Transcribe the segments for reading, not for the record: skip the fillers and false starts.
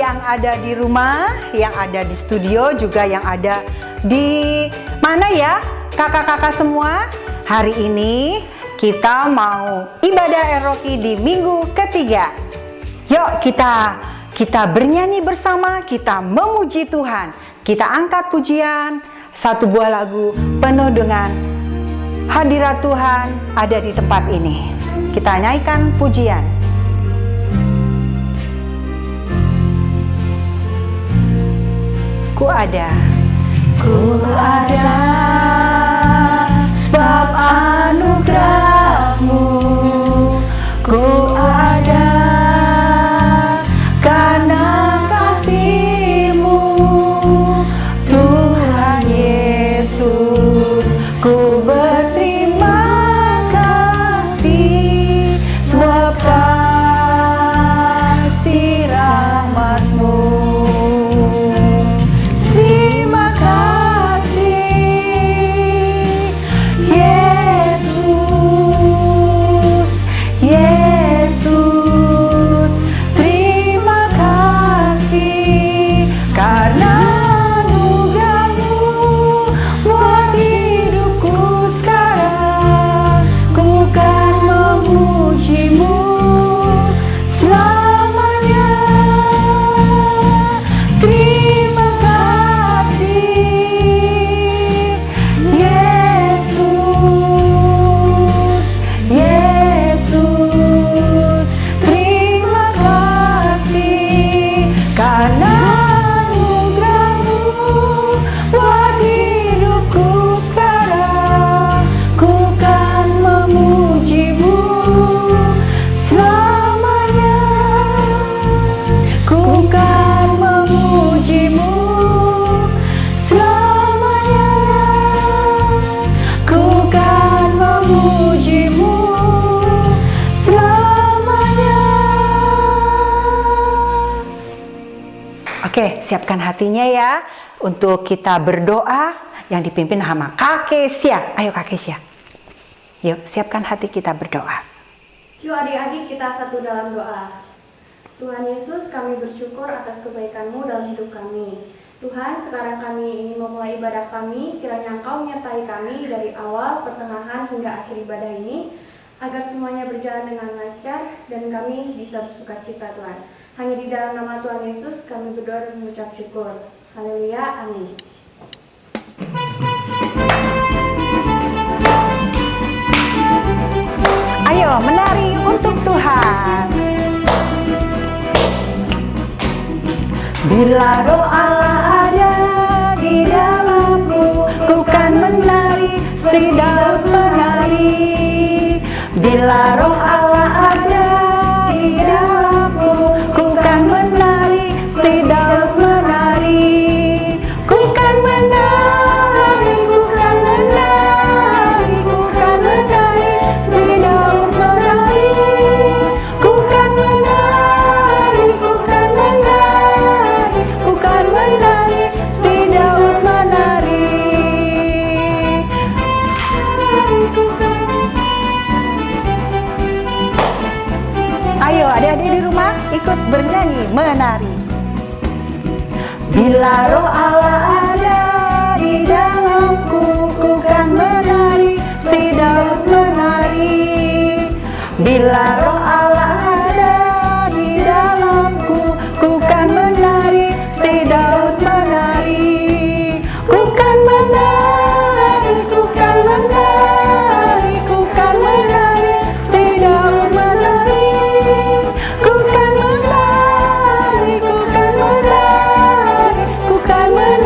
yang ada di rumah, yang ada di studio, juga yang ada di mana ya, kakak-kakak semua. Hari ini kita mau ibadah Eroki di minggu ketiga. Yuk kita bernyanyi bersama, kita memuji Tuhan. Kita angkat pujian, satu buah lagu penuh dengan hadirat Tuhan ada di tempat ini. Kita nyanyikan pujian. Ku ada sebab anugerah-Mu. Ku ada karena kasih-Mu, Tuhan Yesus. Ku berterima kasih sebab kasih rahmat-Mu. Terima kasih Yesus, Yesus. Terima kasih karena anugerah-Mu buat hidupku sekarang. Ku kan memuji-Mu selamanya. Terima kasih Yesus, Yesus. Terima kasih karena anugerah-Mu buat hidupku sekarang. Ku kan memuji-Mu selamanya. Ku kan memuji-Mu selamanya. Ku kan memuji-Mu selamanya. Oke, siapkan hatinya ya untuk kita berdoa yang dipimpin sama Kak Kesia. Ayo Kak Kesia. Yuk, siapkan hati kita berdoa. Yuk adik-adik, kita satu dalam doa. Tuhan Yesus, kami bersyukur atas kebaikan-Mu dalam hidup kami. Tuhan, sekarang kami ingin memulai ibadah kami, kiranya Engkau menyertai kami dari awal, pertengahan, hingga akhir ibadah ini, agar semuanya berjalan dengan lancar dan kami bisa bersuka cita Tuhan. Hanya di dalam nama Tuhan Yesus kami berdoa dan mengucap syukur. Haleluya, amin. Ayo menari untuk Tuhan. Bila roh Allah ada di dalamku, ku kan menari seperti Daud menari. Bila roh Allah ada di dalamku, ku kan menari seperti Daud menari. Ku kan menari, ku kan menari, ku kan menari seperti Daud menari. Ku kan menari, ku kan menari, ku kan menari seperti Daud menari. Ayo adik-adik di rumah ikut bernyanyi menari. Bila roh Allah ada di dalamku, ku kan menari seperti Daud menari. Bila roh Allah ada di dalamku, ku kan menari seperti Daud menari. Ku kan menari, ku kan menari, ku kan menari seperti Daud menari. Ku kan menari, ku kan menari, ku kan menari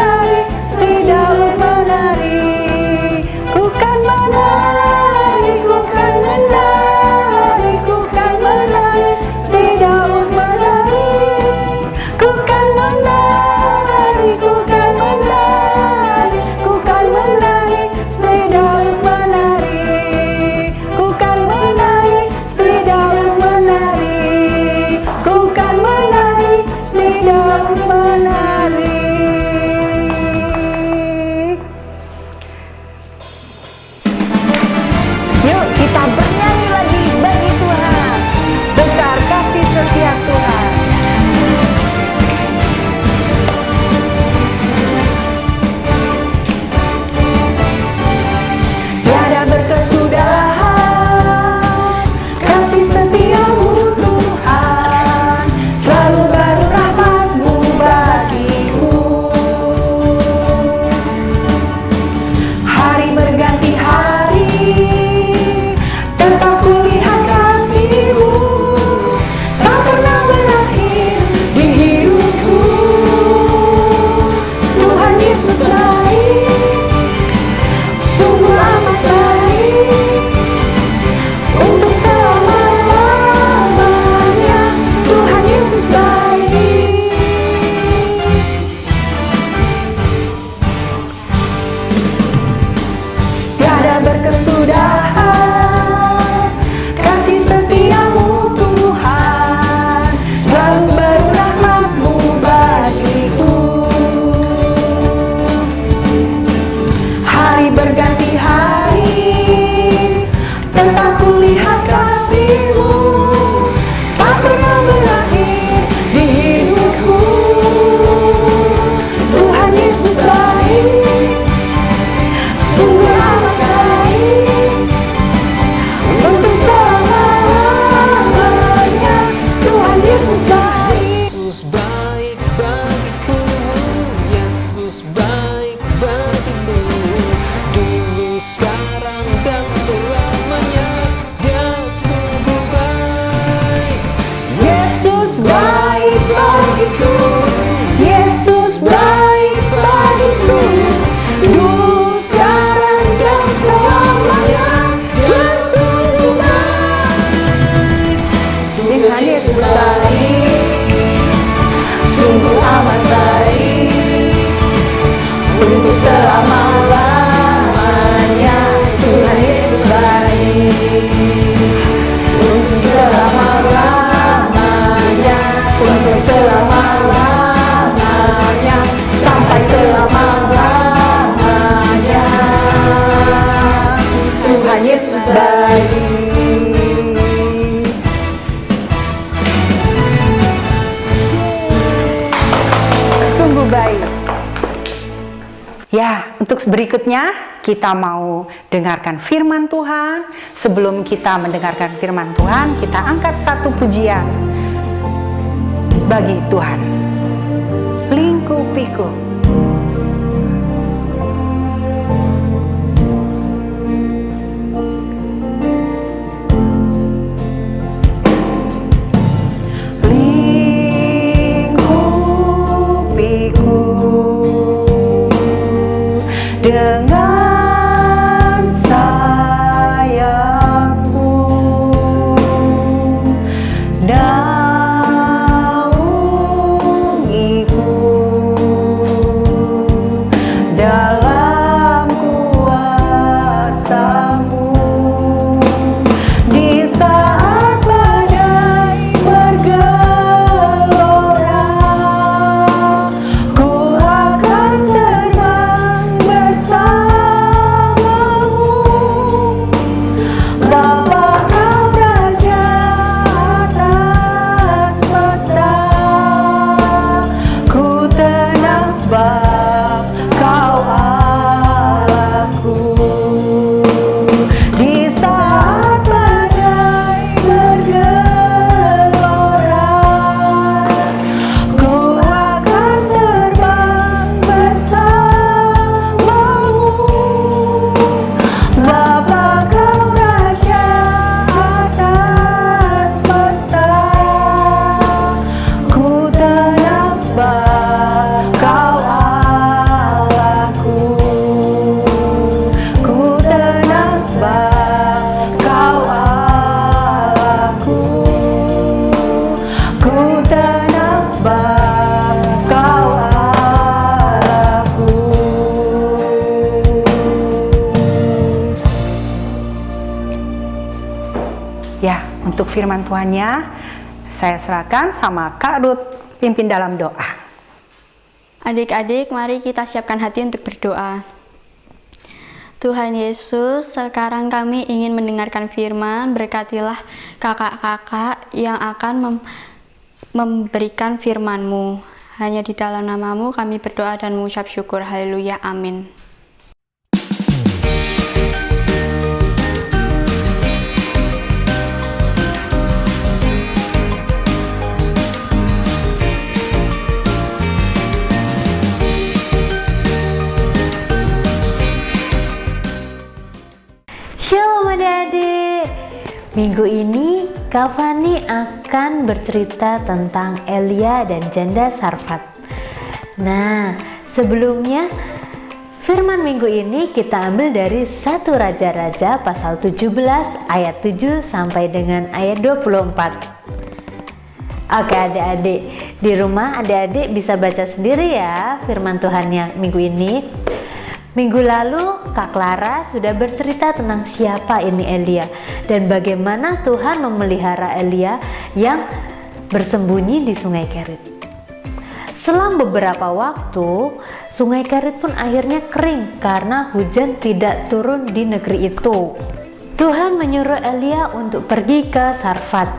selama-lamanya, sampai selama-lamanya. Tuhan Yesus baik. Sungguh baik. Ya, untuk berikutnya kita mau dengarkan firman Tuhan. Sebelum kita mendengarkan firman Tuhan, kita angkat satu pujian bagi Tuhan. Lingkupiku. Lingkupiku dengan sayapmu, naungiku dalam kuasa-Mu. Di saat badai bergelora, ku akan terbang bersamamu. Bapa, Kau Raja atas semesta, ku tenang sebab Kau Allahku. Di saat badai bergelora, ku akan terbang bersamamu. Bapa, Kau Raja atas semesta, ku tenang sebab Kau Allahku. Ku tenang sebab Kau Allahku. Ku tenang sebab Kau Allahku. Ya, untuk firman Tuhannya saya serahkan sama Kak Ruth, pimpin dalam doa. Adik-adik, mari kita siapkan hati untuk berdoa. Tuhan Yesus, sekarang kami ingin mendengarkan firman. Berkatilah kakak-kakak yang akan memberikan firman-Mu. Hanya di dalam nama-Mu kami berdoa dan mengucap syukur. Haleluya, amin. Shalom adik-adik. Minggu ini Kak Fani akan bercerita tentang Elia dan janda Sarfat. Nah, sebelumnya firman minggu ini kita ambil dari 1 Raja-Raja pasal 17 ayat 7 sampai dengan ayat 24. Oke adik-adik, di rumah adik-adik bisa baca sendiri ya firman Tuhannya minggu ini. Minggu lalu Kak Clara sudah bercerita tentang siapa ini Elia dan bagaimana Tuhan memelihara Elia yang bersembunyi di Sungai Kerit. Selang beberapa waktu, Sungai Kerit pun akhirnya kering karena hujan tidak turun di negeri itu. Tuhan menyuruh Elia untuk pergi ke Sarfat,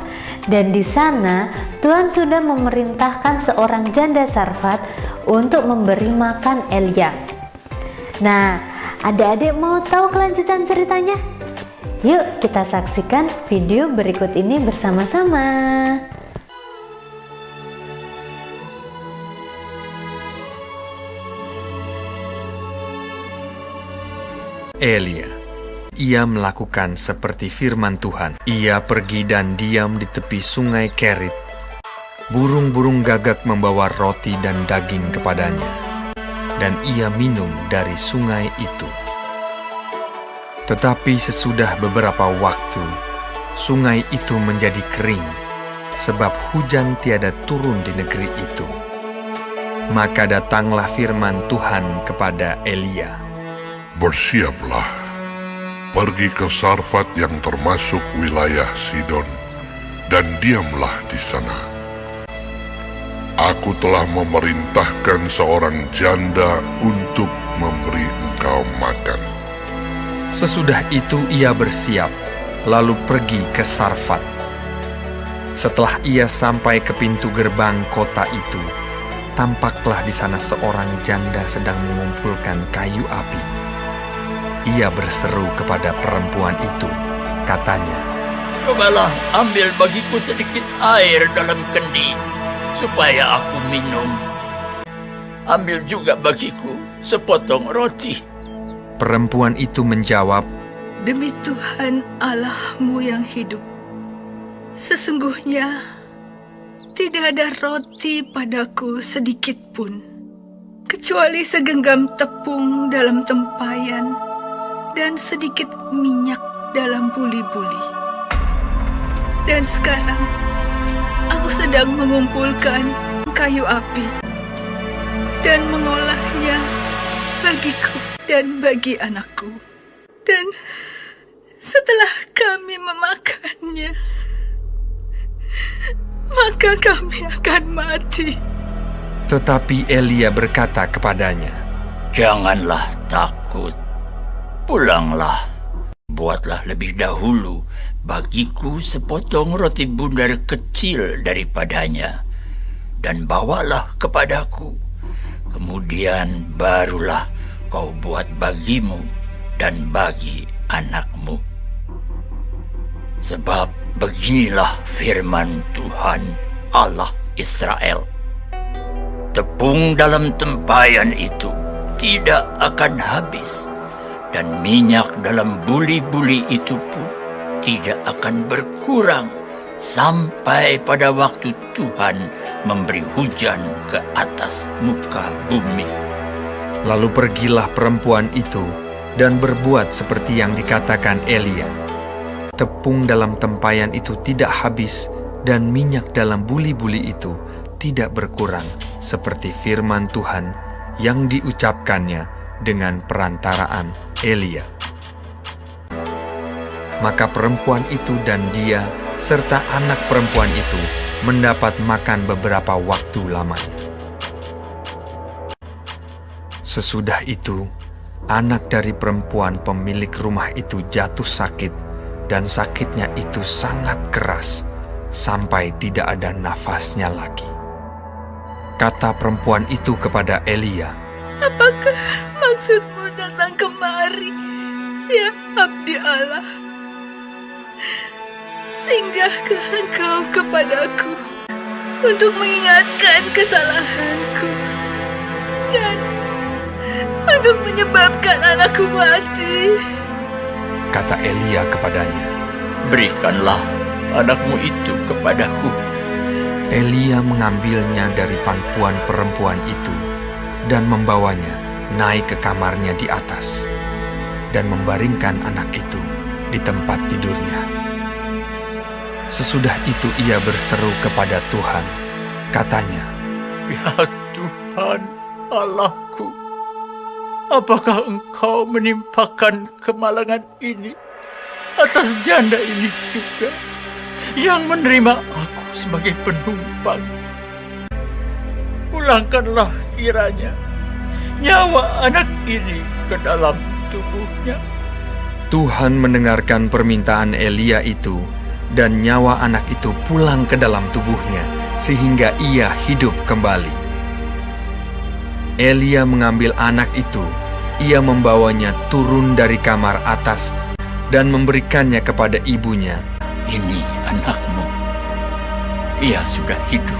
dan di sana Tuhan sudah memerintahkan seorang janda Sarfat untuk memberi makan Elia. Nah, adik-adik mau tahu kelanjutan ceritanya? Yuk kita saksikan video berikut ini bersama-sama. Elia. Ia melakukan seperti firman Tuhan. Ia pergi dan diam di tepi sungai Kerit. Burung-burung gagak membawa roti dan daging kepadanya, dan ia minum dari sungai itu. Tetapi sesudah beberapa waktu, sungai itu menjadi kering, sebab hujan tiada turun di negeri itu. Maka datanglah firman Tuhan kepada Elia. Bersiaplah, pergi ke Sarfat yang termasuk wilayah Sidon, dan diamlah di sana. Aku telah memerintahkan seorang janda untuk memberi engkau makan. Sesudah itu ia bersiap, lalu pergi ke Sarfat. Setelah ia sampai ke pintu gerbang kota itu, tampaklah di sana seorang janda sedang mengumpulkan kayu api. Ia berseru kepada perempuan itu, katanya, "Cobalah ambil bagiku sedikit air dalam kendi, supaya aku minum. Ambil juga bagiku sepotong roti." Perempuan itu menjawab, Demi Tuhan Allahmu yang hidup, sesungguhnya tidak ada roti padaku sedikit pun, kecuali segenggam tepung dalam tempayan dan sedikit minyak dalam buli-buli. Dan sekarang aku sedang mengumpulkan kayu api dan mengolahnya bagiku dan bagi anakku. Dan setelah kami memakannya, maka kami akan mati. tetapi Elia berkata kepadanya, "Janganlah takut. Pulanglah, buatlah lebih dahulu bagiku sepotong roti bundar kecil daripadanya, dan bawalah kepadaku. Kemudian barulah kau buat bagimu dan bagi anakmu. Sebab beginilah firman Tuhan Allah Israel. Tepung dalam tempayan itu tidak akan habis, dan minyak dalam buli-buli itu pun tidak akan berkurang sampai pada waktu Tuhan memberi hujan ke atas muka bumi." Lalu pergilah perempuan itu dan berbuat seperti yang dikatakan Elia. Tepung dalam tempayan itu tidak habis, dan minyak dalam buli-buli itu tidak berkurang, seperti firman Tuhan yang diucapkannya dengan perantaraan Elia. Maka perempuan itu dan dia serta anak perempuan itu mendapat makan beberapa waktu lamanya. Sesudah itu, anak dari perempuan pemilik rumah itu jatuh sakit, dan sakitnya itu sangat keras, sampai tidak ada nafasnya lagi. Kata perempuan itu kepada Elia, Apakah maksudmu datang kemari, ya abdi Allah? Singgahkah engkau kepadaku untuk mengingatkan kesalahanku dan untuk menyebabkan anakku mati? Kata Elia kepadanya. "Berikanlah anakmu itu kepadaku." Elia mengambilnya dari pangkuan perempuan itu dan membawanya naik ke kamarnya di atas dan membaringkan anak itu di tempat tidurnya. Sesudah itu ia berseru kepada Tuhan, katanya, "Ya Tuhan Allahku, apakah Engkau menimpakan kemalangan ini atas janda ini juga, yang menerima aku sebagai penumpang? Pulangkanlah kiranya nyawa anak ini ke dalam tubuhnya." Tuhan mendengarkan permintaan Elia itu, dan nyawa anak itu pulang ke dalam tubuhnya, sehingga ia hidup kembali. Elia mengambil anak itu, ia membawanya turun dari kamar atas dan memberikannya kepada ibunya. "Ini anakmu, ia sudah hidup."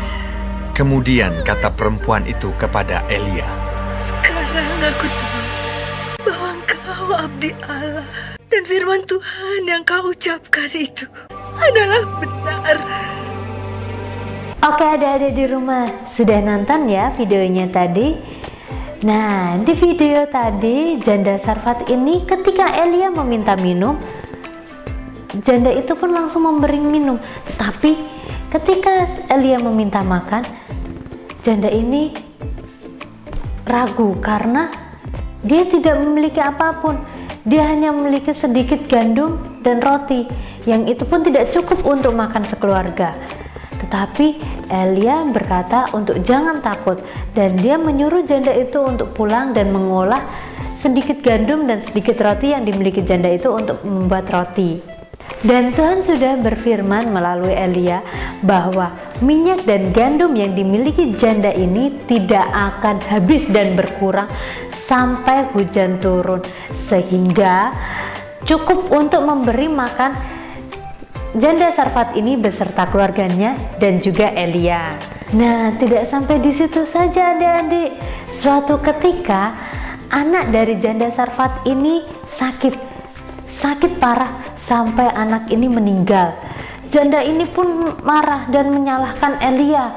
Kemudian kata perempuan itu kepada Elia, Sekarang aku tahu bahwa engkau abdi Allah, dan firman Tuhan yang kau ucapkan itu adalah benar. Oke adik-adik di rumah, sudah nonton ya videonya tadi? Nah, di video tadi janda Sarfat ini ketika Elia meminta minum, janda itu pun langsung memberi minum. Tetapi ketika Elia meminta makan, janda ini ragu karena dia tidak memiliki apapun. Dia hanya memiliki sedikit gandum dan roti, yang itu pun tidak cukup untuk makan sekeluarga. Tapi Elia berkata untuk jangan takut, dan dia menyuruh janda itu untuk pulang dan mengolah sedikit gandum dan sedikit roti yang dimiliki janda itu untuk membuat roti. Dan Tuhan sudah berfirman melalui Elia bahwa minyak dan gandum yang dimiliki janda ini tidak akan habis dan berkurang sampai hujan turun, sehingga cukup untuk memberi makan janda Sarfat ini beserta keluarganya dan juga Elia. Nah, tidak sampai di situ saja adik-adik. Suatu ketika anak dari janda Sarfat ini sakit parah sampai anak ini meninggal. Janda ini pun marah dan menyalahkan Elia.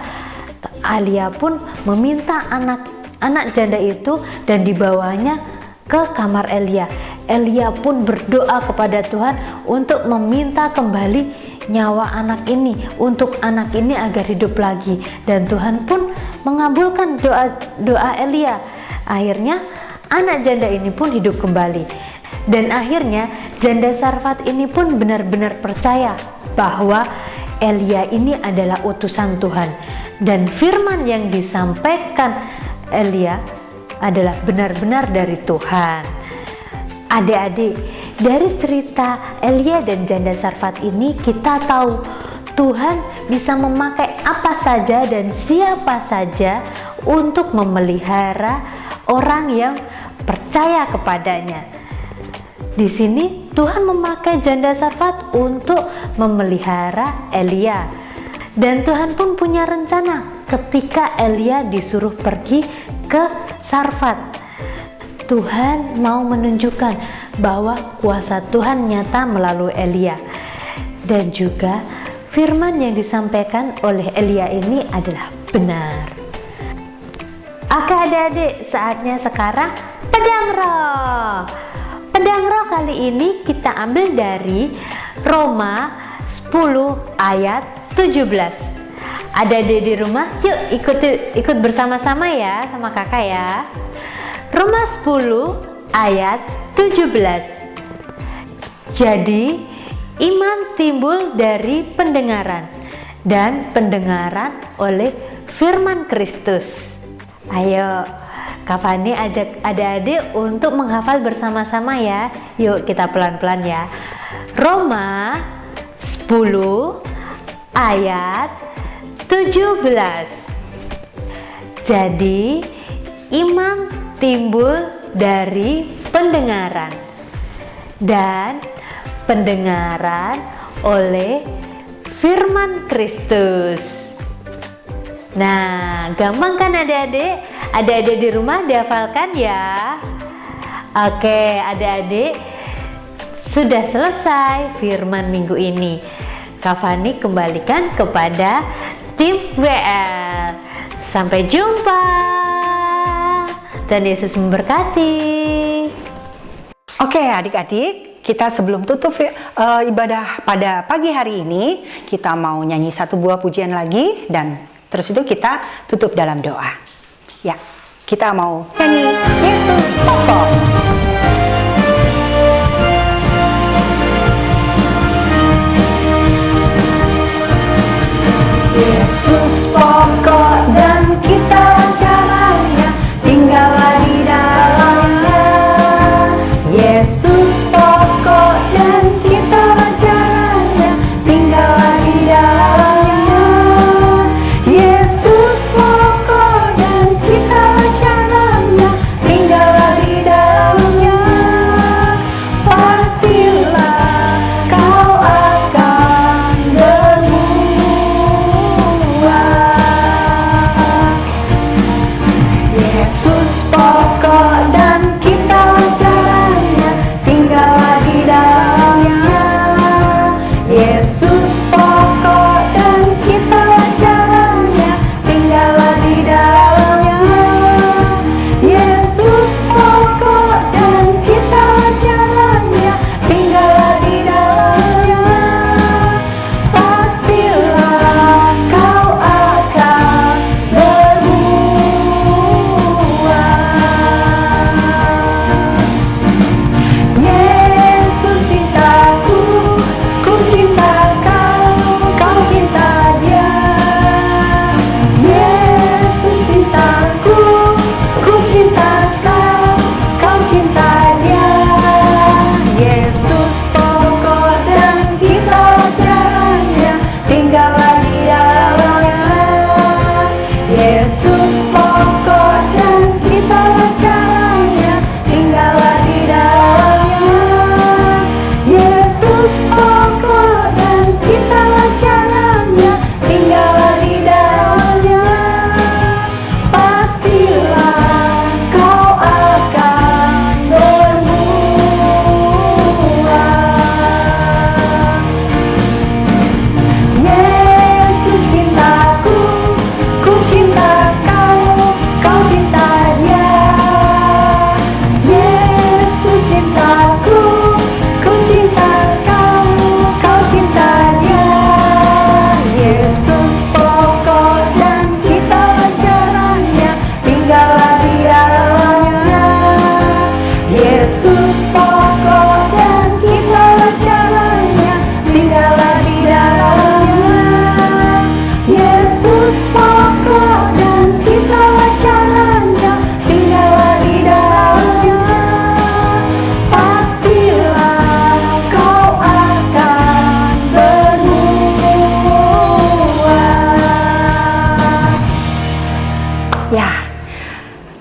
Elia pun meminta anak janda itu dan dibawanya ke kamar Elia. Elia pun berdoa kepada Tuhan untuk meminta kembali nyawa anak ini, untuk anak ini agar hidup lagi, dan Tuhan pun mengabulkan doa Elia. Akhirnya anak janda ini pun hidup kembali, dan akhirnya janda Sarfat ini pun benar-benar percaya bahwa Elia ini adalah utusan Tuhan, dan firman yang disampaikan Elia adalah benar-benar dari Tuhan. Adik-adik, dari cerita Elia dan janda Sarfat ini kita tahu Tuhan bisa memakai apa saja dan siapa saja untuk memelihara orang yang percaya kepadanya. Di sini Tuhan memakai janda Sarfat untuk memelihara Elia. Dan Tuhan pun punya rencana ketika Elia disuruh pergi ke Sarfat. Tuhan mau menunjukkan bahwa kuasa Tuhan nyata melalui Elia, dan juga firman yang disampaikan oleh Elia ini adalah benar. Oke adik-adik, saatnya sekarang pedang roh. Pedang roh kali ini kita ambil dari Roma 10 ayat 17. Adik-adik di rumah, yuk ikut bersama-sama ya sama kakak ya. Roma 10 ayat 17. Jadi iman timbul dari pendengaran, dan pendengaran oleh firman Kristus. Ayo Kak Fani ajak adik-adik untuk menghafal bersama-sama ya. Yuk kita pelan-pelan ya. Roma 10 ayat 17. Jadi iman timbul dari pendengaran, dan pendengaran oleh firman Kristus. Nah, gampang kan adik-adik? Adik-adik di rumah dihafalkan ya. Oke, adik-adik sudah selesai firman minggu ini. Kak Fani kembalikan kepada tim WL. Sampai jumpa. Dan Yesus memberkati. Oke adik-adik, kita sebelum tutup ibadah pada pagi hari ini, kita mau nyanyi satu buah pujian lagi, dan terus itu kita tutup dalam doa. Ya, kita mau nyanyi Yesus pokok. Yesus pokok dan kita jalannya, tinggallah di dalamnya. Yesus pokok dan kita jalannya, tinggallah di dalamnya. Yesus pokok dan kita jalannya, tinggallah di dalamnya. Pastilah kau akan berbuah. Yesus pokok dan kita jalannya, tinggallah di dalamnya. Yesus pokok dan kita jalannya, tinggallah di dalamnya. Yesus pokok dan kita jalannya, tinggallah di dalamnya. Pastilah kau akan berbuah.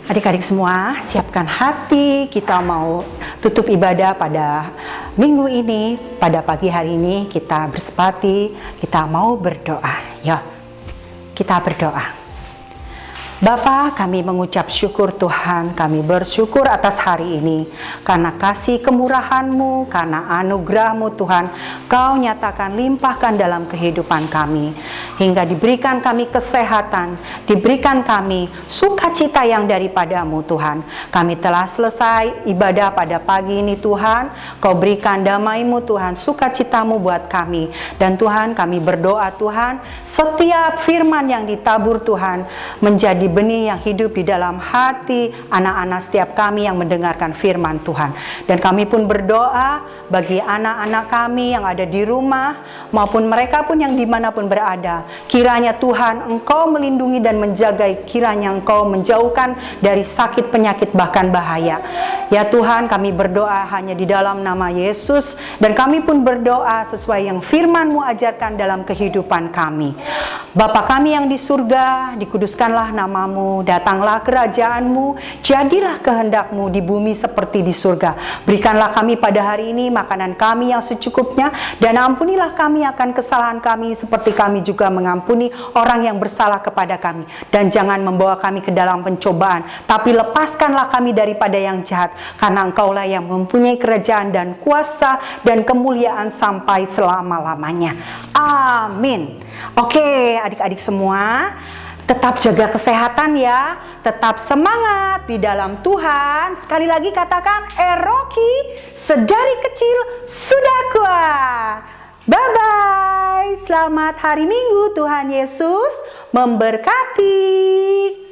Adik-adik semua, siapkan hati, kita mau tutup ibadah pada minggu ini, pada pagi hari ini kita bersepati, kita mau berdoa. Yuk, kita berdoa. Bapa, kami mengucap syukur Tuhan, kami bersyukur atas hari ini karena kasih kemurahan-Mu, karena anugerah-Mu Tuhan, Kau nyatakan limpahkan dalam kehidupan kami, hingga diberikan kami kesehatan, diberikan kami sukacita yang daripada-Mu Tuhan. Kami telah selesai ibadah pada pagi ini Tuhan, Kau berikan damai-Mu Tuhan, sukacita-Mu buat kami, dan Tuhan kami berdoa Tuhan, setiap firman yang ditabur Tuhan menjadi benih yang hidup di dalam hati anak-anak setiap kami yang mendengarkan firman Tuhan. Dan kami pun berdoa bagi anak-anak kami yang ada di rumah maupun mereka pun yang dimanapun berada. Kiranya Tuhan Engkau melindungi dan menjaga, kiranya Engkau menjauhkan dari sakit penyakit bahkan bahaya. Ya Tuhan, kami berdoa hanya di dalam nama Yesus, dan kami pun berdoa sesuai yang firman-Mu ajarkan dalam kehidupan kami. Bapa kami yang di surga, dikuduskanlah nama-Mu, datanglah kerajaan-Mu, jadilah kehendak-Mu di bumi seperti di surga. Berikanlah kami pada hari ini makanan kami yang secukupnya, dan ampunilah kami akan kesalahan kami seperti kami juga mengampuni orang yang bersalah kepada kami. Dan jangan membawa kami ke dalam pencobaan, tapi lepaskanlah kami daripada yang jahat, karena Engkaulah yang mempunyai kerajaan dan kuasa dan kemuliaan sampai selama-lamanya. Amin. Oke, adik-adik semua, tetap jaga kesehatan ya, tetap semangat di dalam Tuhan. Sekali lagi katakan, Eroki sedari kecil sudah kuat. Bye-bye, selamat hari Minggu, Tuhan Yesus memberkati.